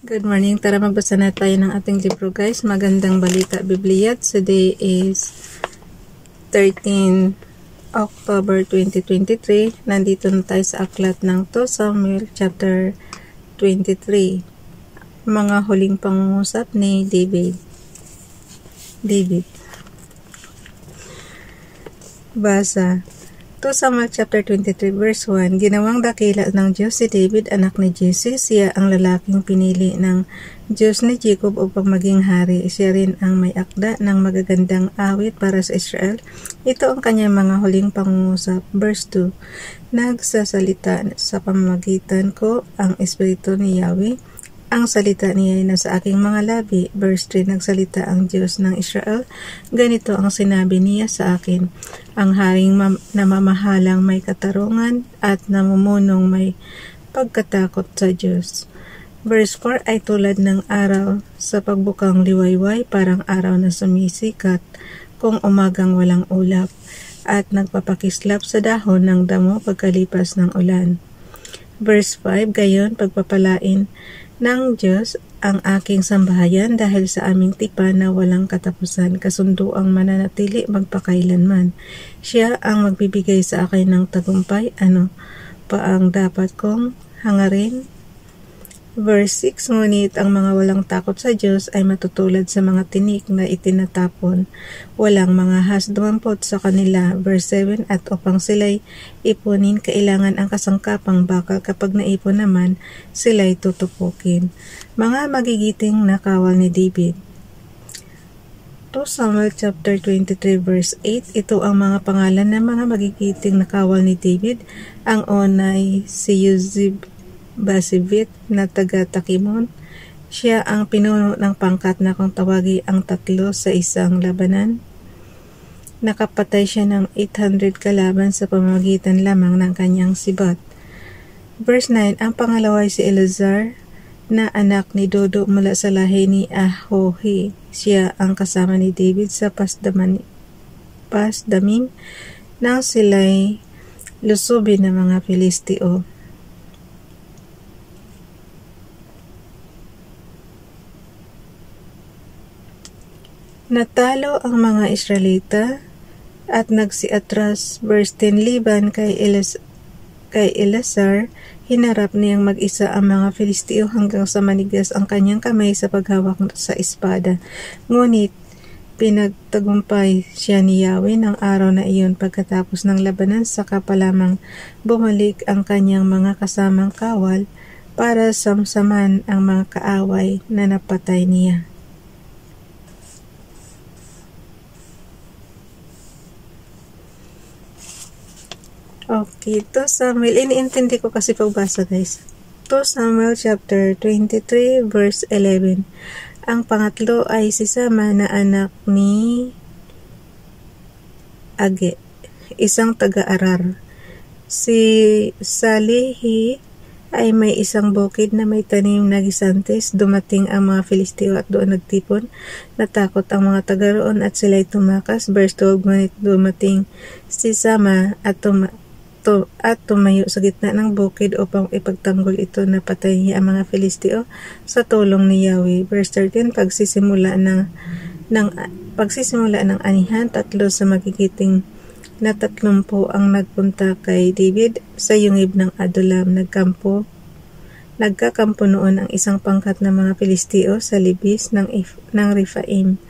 Good morning. Tara magbasa na tayo ng ating libro guys. Magandang balita Biblia. Today is 13 October 2023. Nandito na tayo sa aklat ng 2 Samuel chapter 23. Mga huling pangungusap ni David. Basa 2 Samuel chapter 23 verse 1. Ginawang dakila ng Diyos si David, anak ni Jesse. Siya ang lalaking pinili ng Diyos ni Jacob upang maging hari. Siya rin ang may akda ng magagandang awit para sa Israel. Ito ang kanyang mga huling pangungusap. Verse 2. Nagsasalita sa pamamagitan ko ang Espiritu ni Yahweh. Ang salita niya ay nasa aking mga labi. Verse 3. Nagsalita ang Diyos ng Israel. Ganito ang sinabi niya sa akin. Ang haring namamahalang may katarungan at namumunong may pagkatakot sa Diyos. Verse 4 ay tulad ng araw sa pagbukang liwayway, parang araw na sumisikat kung umagang walang ulap at nagpapakislap sa dahon ng damo pagkalipas ng ulan. Verse 5, gayon pagpapalain ng Diyos ang aking sambahayan dahil sa aming tipan na walang katapusan, kasunduang mananatili magpakailanman. Siya ang magbibigay sa akin ng tagumpay, ano pa ang dapat kong hangarin? Verse 6, ngunit ang mga walang takot sa Diyos ay matutulad sa mga tinik na itinatapon. Walang mga has dumampot sa kanila. Verse 7, at upang sila'y ipunin, kailangan ang kasangkapang bakal. Kapag naipon naman, sila'y tutupukin. Mga magigiting na kawal ni David. 2 Samuel chapter 23 verse 8, ito ang mga pangalan ng mga magigiting na kawal ni David. Ang una ay si Basivit na taga-Takimon. Siya ang pinuno ng pangkat na kung tawagi ang tatlo sa isang labanan. Nakapatay siya ng 800 kalaban sa pamamagitan lamang ng kanyang sibat. Verse 9, ang pangalawa ay si Eleazar na anak ni Dodo mula sa lahi ni Ahohi. Siya ang kasama ni David sa Pasdamim nang sila'y lusubin ng mga Filisteo. Natalo ang mga Israelita at nagsiatras. Verse 10, liban kay Eleazar, hinarap niyang mag-isa ang mga Filisteo hanggang sa manigas ang kanyang kamay sa paghawak sa espada. Ngunit pinagtagumpay siya ni Yahweh ng araw na iyon. Pagkatapos ng labanan, saka pa lamang bumalik ang kanyang mga kasamang kawal para samsaman ang mga kaaway na napatay niya. Okay, 2 Samuel, iniintindi ko kasi pagbasa guys. 2 Samuel chapter 23 verse 11. Ang pangatlo ay si Sama na anak ni Age, isang taga-Arar. Si Salihi ay may isang bukid na may tanim na gisantes. Dumating ang mga Filisteo at doon nagtipon. Natakot ang mga taga roon at sila'y tumakas. Verse 12, ngunit dumating si Sama at tumayo sa gitna ng bukid upang ipagtanggol ito na patay niya ang mga Filisteo sa tulong ni Yahweh. Verse 13, pagsisimula ng anihan, tatlo sa magigiting na 30 ang nagpunta kay David sa yungib ng Adulam. Nagkakampo noon ang isang pangkat ng mga Filisteo sa libis ng Rephaim.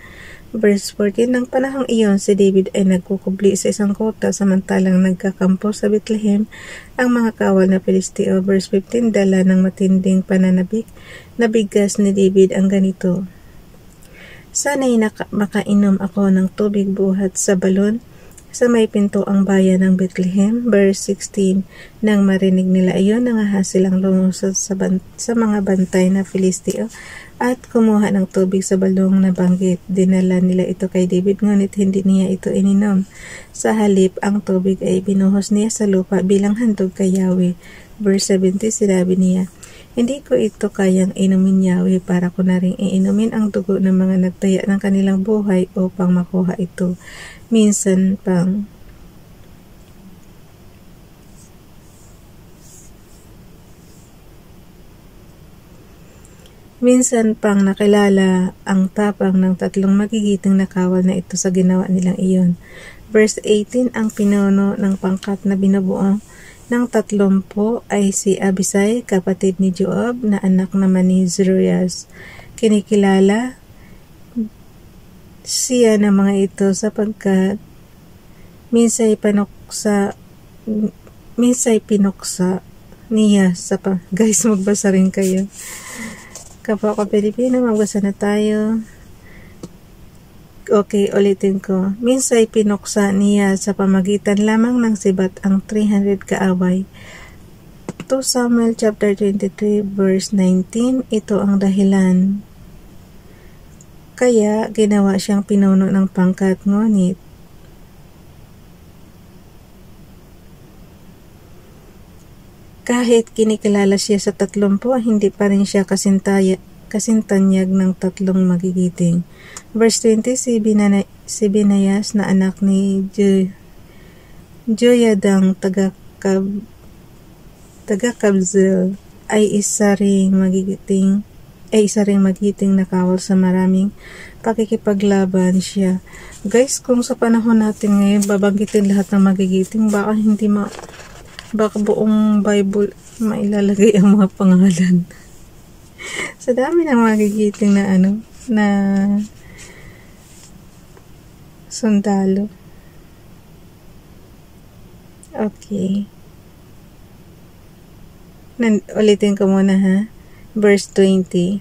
Verse 14, ng panahong iyon, si David ay nagkukubli sa isang kota samantalang nagkakampo sa Bethlehem ang mga kawal na Filisteo. Verse 15, dala ng matinding pananabik na bigas ni David ang ganito. Sana'y makainom ako ng tubig buhat sa balon sa may pinto ang bayan ng Bethlehem. Verse 16, nang marinig nila iyon, nangahas silang lumusot sa mga bantay na Filisteo at kumuha ng tubig sa balong na banggit. Dinala nila ito kay David, ngunit hindi niya ito ininom. Sa halip, ang tubig ay binuhos niya sa lupa bilang handog kay Yahweh. Verse 17, sinabi niya, hindi ko ito kayang inumin, Yahweh, para ko na rin iinumin ang dugo ng mga nagtaya ng kanilang buhay upang makuha ito. Minsan pang Minsan pang nakilala ang tapang ng tatlong magigiting na kawal na ito sa ginawa nilang iyon. Verse 18, ang pinuno ng pangkat na binubuo ng 30 ay si Abisai, kapatid ni Joab, na anak naman ni Zeruias. Kinikilala siya ng mga ito sapagkat minsay pinuksa niya sa guys, magbasa rin kayo. Kapwa ko Pilipino, magbasa na tayo. Okay, ulitin ko. Minsay pinuksa niya sa pamagitan lamang ng sibat ang 300 kaaway. 2 Samuel chapter 23 verse 19, ito ang dahilan. Kaya ginawa siyang pinuno ng pangkat, ngunit kahit kinikilala siya sa 30, hindi pa rin siya kasintanyag ng 3 magigiting. Verse 20, si Binayas na anak ni Joyadang taga-Kabzel ay isa ring magigiting na kawal sa maraming pakikipaglaban siya. Guys, kung sa panahon natin ngayon babanggitin lahat ng magigiting, baka buong Bible mailalagay ang mga pangalan. Sa dami ng magigiting na sundalo. Okay. Ulitin ko muna ha. Verse 20.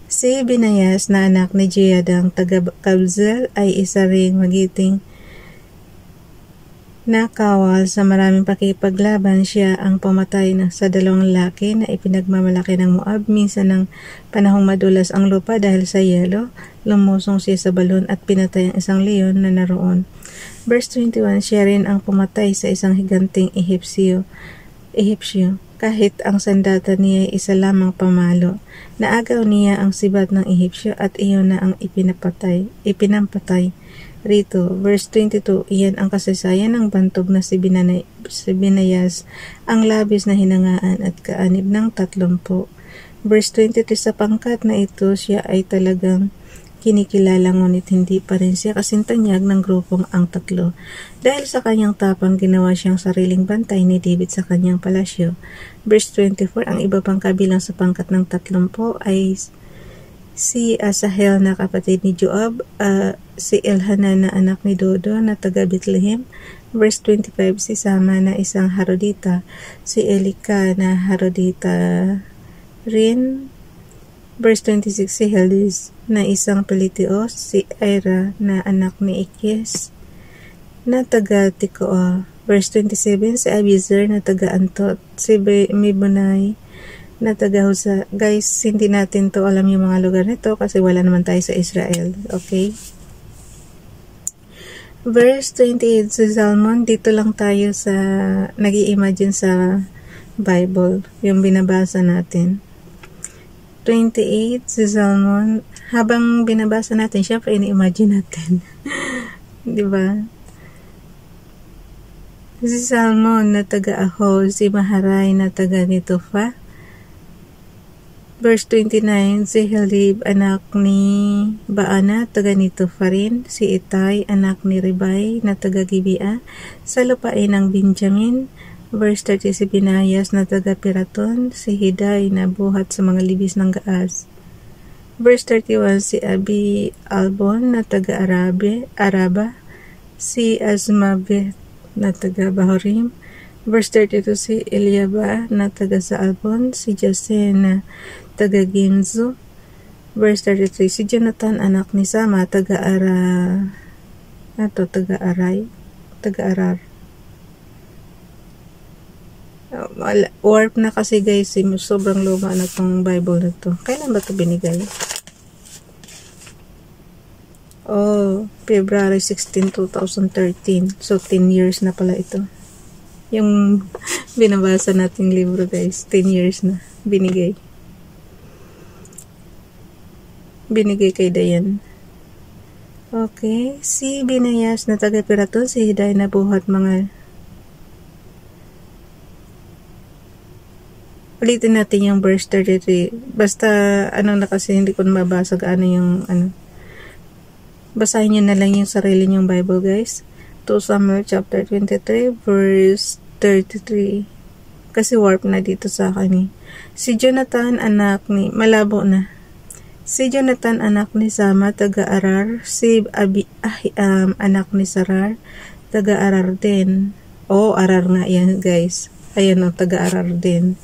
Si Binayas na anak ni Joyadang taga-Kabzel ay isa ring magigiting nakawal sa maraming pakipaglaban. Siya ang pumatay sa 2 lalaki na ipinagmamalaki ng Moab. Minsan ng panahong madulas ang lupa dahil sa yelo, lumusong siya sa balon at pinatay ang isang leon na naroon. Verse 21, siya rin ang pumatay sa isang higanting Ehipsyo. Kahit ang sandata niya ay isa lamang pamalo. Naagaw niya ang sibat ng Ehipsyo at iyon na ang ipinampatay rito. Verse 22, iyan ang kasaysayan ng bantog na si Binayas, ang labis na hinangaan at kaanib ng 30. Verse 23, sa pangkat na ito siya ay talagang kinikilala, ngunit hindi pa rin siya kasintanyag ng grupong ang 3. Dahil sa kanyang tapang, ginawa siyang sariling bantay ni David sa kanyang palasyo. Verse 24, ang iba pang kabilang sa pangkat ng 30 ay si Asahel na kapatid ni Joab, si Elhanan na anak ni Dodo na taga Bethlehem. Verse 25, si Sama na isang Harodita, si Elika na Harodita rin. Verse 26, si Heldis na isang Pelitios, si Ira na anak ni Ikes na taga Tekoa. Verse 27, si Abizer na taga Antot, si Mibunay na taga Husa. Guys, hindi natin to alam yung mga lugar nito kasi wala naman tayo sa Israel. Okay? Verse 28, si Zalmon, dito lang tayo sa nag-i-imagine sa Bible, yung binabasa natin. 28, si Zalmon, habang binabasa natin, syempre ini-imagine natin. Diba? Si Salmon na taga Aho, si Maharay na taga Netofa. Verse 29, si Helib, anak ni Baana, taga Netofa rin. Si Itay, anak ni Ribay, na taga Gibea, sa lupain ng Benjamin. Verse 30, si Binayas na taga Piraton, si Hiday na buhat sa mga libis ng Gaas. Verse 31, si Abi Albon na taga Araba, si Azmaveth na taga Bahorim. Verse 32, si Eliaba na taga sa Albon, si Jose na taga Ginzo. Verse 33, si Jonathan anak ni Sama taga Arar. Warp na kasi guys, sobrang luma na itong Bible na to. Kailan ba ito binigay? February 16, 2013. So 10 years na pala ito. Yung binabasa nating libro guys, 10 years na binigay kay Dayan. Okay, si Binayas na taga Piraton, si Hiday na buhat mga Ulitin natin yung verse 33. Basta, na kasi hindi ko mabasa gaano yung, basahin nyo na lang yung sarili nyong Bible, guys. 2 Samuel chapter 23, verse 33. Kasi warp na dito sa akin. Si Jonathan, anak ni, malabo na. Si Jonathan, anak ni Sama, taga-Arar. Si anak ni Sarar, taga-Arar din. Arar nga yan, guys. Ayan o, taga-Arar din.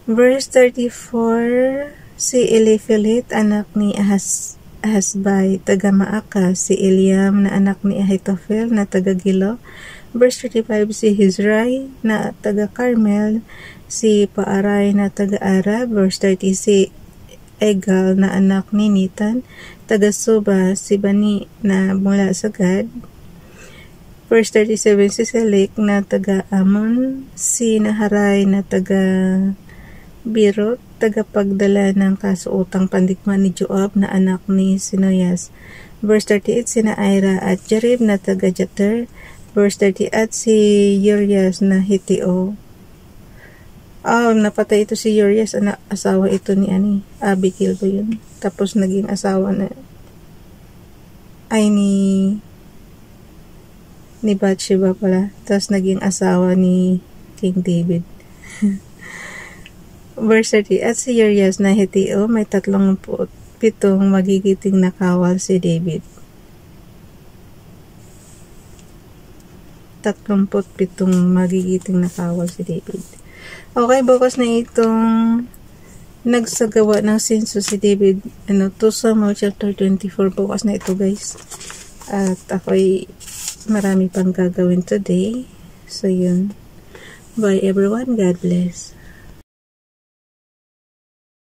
Verse 34, si Eliphelet, anak ni Ahasbai, taga-Maaka. Si Eliam, na anak ni Ahitophel, na taga-Gilo. Verse 35, si Hizrai, na taga-Carmel. Si Paarai, na taga-Ara. Verse 30, si Egal, na anak ni Nitan, taga-Suba. Si Bani, na mula sa Gad. Verse 37, si Selek, na taga-Amon. Si Naharai, na taga-Birot, tagapagdala ng kasuotang pandikma ni Joab, na anak ni Sinoyas. Verse 38, si Naira at Jarib, na taga-Jater. Verse 30, at si Urias, na Hitio. Napatay ito si Urias, asawa ito ni Abigail ko yun. Tapos naging asawa ni Bathsheba pala. Tapos naging asawa ni King David. Verse 30, at si Urias na Hitio, may 37 magigiting na kawal si David. 37 magigiting na kawal si David. Okay, bukas na itong nagsagawa ng census si David. 2 Samuel chapter 24. Bukas na ito, guys. At ako'y marami pang gagawin today. So, yun. Bye, everyone. God bless.